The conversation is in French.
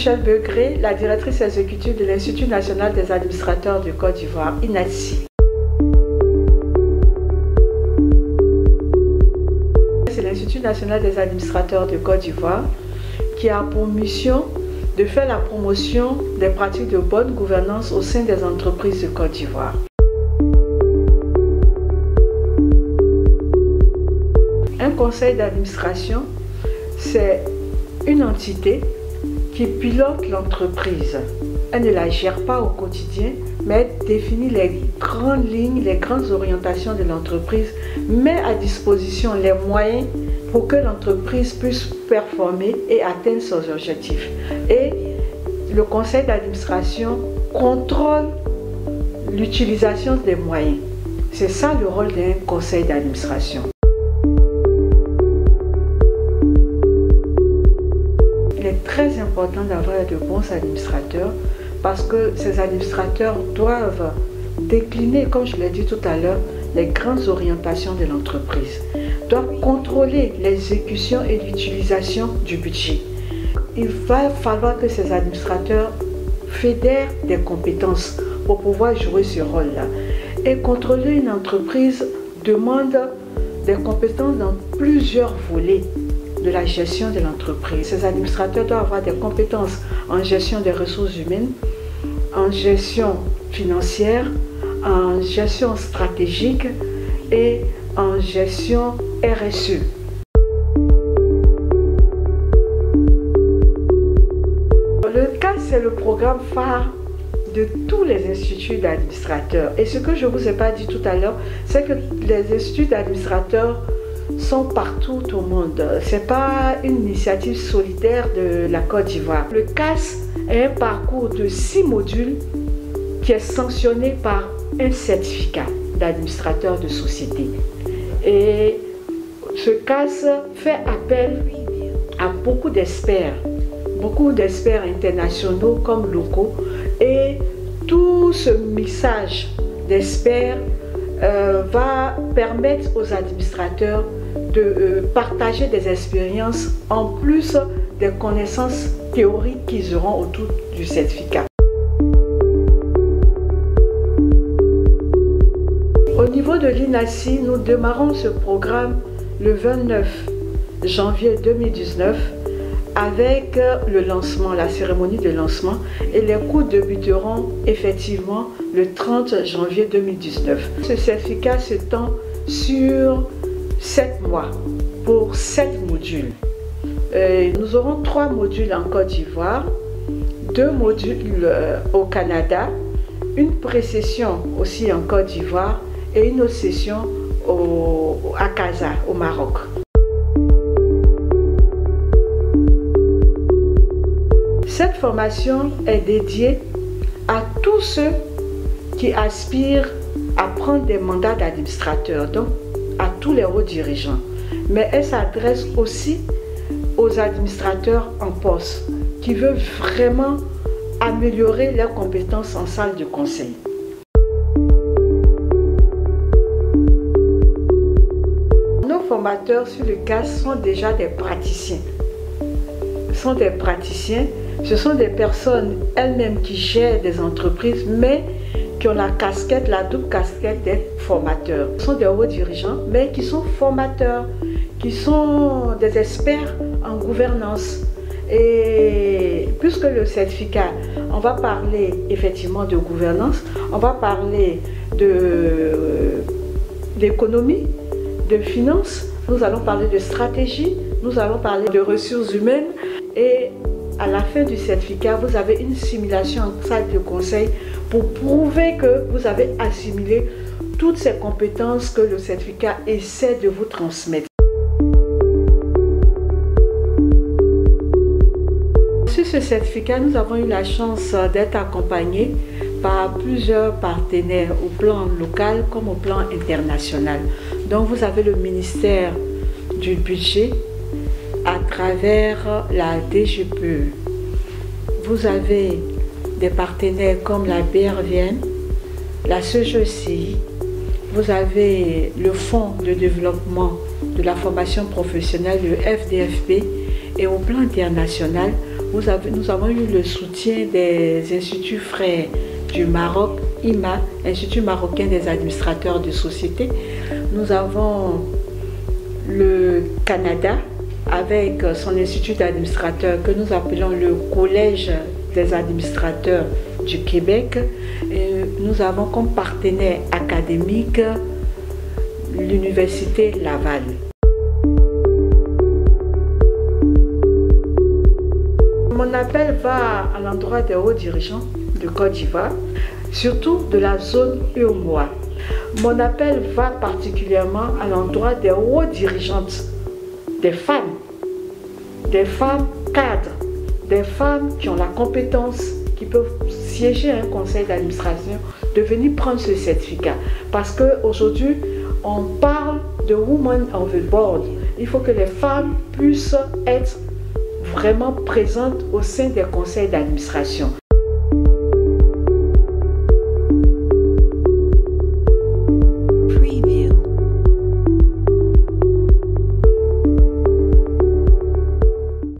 Michèle Begré, la directrice exécutive de l'Institut national des administrateurs du Côte d'Ivoire, INADSI. C'est l'Institut national des administrateurs du Côte d'Ivoire qui a pour mission de faire la promotion des pratiques de bonne gouvernance au sein des entreprises du Côte d'Ivoire. Un conseil d'administration, c'est une entité qui pilote l'entreprise. Elle ne la gère pas au quotidien, mais elle définit les grandes lignes, les grandes orientations de l'entreprise, met à disposition les moyens pour que l'entreprise puisse performer et atteindre ses objectifs. Et le conseil d'administration contrôle l'utilisation des moyens. C'est ça le rôle d'un conseil d'administration. Il est très important d'avoir de bons administrateurs parce que ces administrateurs doivent décliner, comme je l'ai dit tout à l'heure, les grandes orientations de l'entreprise, doivent contrôler l'exécution et l'utilisation du budget. Il va falloir que ces administrateurs fédèrent des compétences pour pouvoir jouer ce rôle-là. Et contrôler une entreprise demande des compétences dans plusieurs volets de la gestion de l'entreprise. Ces administrateurs doivent avoir des compétences en gestion des ressources humaines, en gestion financière, en gestion stratégique et en gestion RSE. Le CAS, c'est le programme phare de tous les instituts d'administrateurs. Et ce que je ne vous ai pas dit tout à l'heure, c'est que les instituts d'administrateurs sont partout au monde. Ce n'est pas une initiative solitaire de la Côte d'Ivoire. Le CAS est un parcours de 6 modules qui est sanctionné par un certificat d'administrateur de société. Et ce CAS fait appel à beaucoup d'experts internationaux comme locaux, et tout ce mixage d'experts va permettre aux administrateurs de partager des expériences en plus des connaissances théoriques qu'ils auront autour du certificat. Au niveau de l'INADSI, nous démarrons ce programme le 29 janvier 2019 avec le lancement, la cérémonie de lancement, et les cours débuteront effectivement le 30 janvier 2019. Ce certificat s'étend sur 7 mois pour 7 modules. Nous aurons 3 modules en Côte d'Ivoire, 2 modules au Canada, une pré-session aussi en Côte d'Ivoire et une autre session à Casa, au Maroc. Cette formation est dédiée à tous ceux qui aspirent à prendre des mandats d'administrateur, donc à tous les hauts dirigeants. Mais elle s'adresse aussi aux administrateurs en poste qui veulent vraiment améliorer leurs compétences en salle de conseil. Nos formateurs sur le CAS sont déjà des praticiens. Ce sont des personnes elles-mêmes qui gèrent des entreprises, mais qui ont la double casquette des formateurs. Ce sont des hauts dirigeants, mais qui sont formateurs, qui sont des experts en gouvernance. Et puisque le certificat, on va parler effectivement de gouvernance, on va parler d'économie, de finance, nous allons parler de stratégie, nous allons parler de ressources humaines, et à la fin du certificat, vous avez une simulation en salle de conseil pour prouver que vous avez assimilé toutes ces compétences que le certificat essaie de vous transmettre. Sur ce certificat, nous avons eu la chance d'être accompagnés par plusieurs partenaires au plan local comme au plan international. Donc vous avez le ministère du budget à travers la DGPE. Vous avez des partenaires comme la BRVN, la CEGECI, vous avez le Fonds de développement de la formation professionnelle, le FDFP, et au plan international, Nous avons eu le soutien des instituts frères du Maroc, IMA, Institut marocain des administrateurs de société. Nous avons le Canada avec son institut d'administrateurs que nous appelons le Collège des administrateurs du Québec. Et nous avons comme partenaire académique l'Université Laval. Mon appel va à l'endroit des hauts dirigeants de Côte d'Ivoire, surtout de la zone UEMOA. Mon appel va particulièrement à l'endroit des hauts dirigeantes, des femmes cadres, des femmes qui ont la compétence, qui peuvent siéger à un conseil d'administration, de venir prendre ce certificat. Parce qu'aujourd'hui, on parle de Women on the Board. Il faut que les femmes puissent être vraiment présentes au sein des conseils d'administration.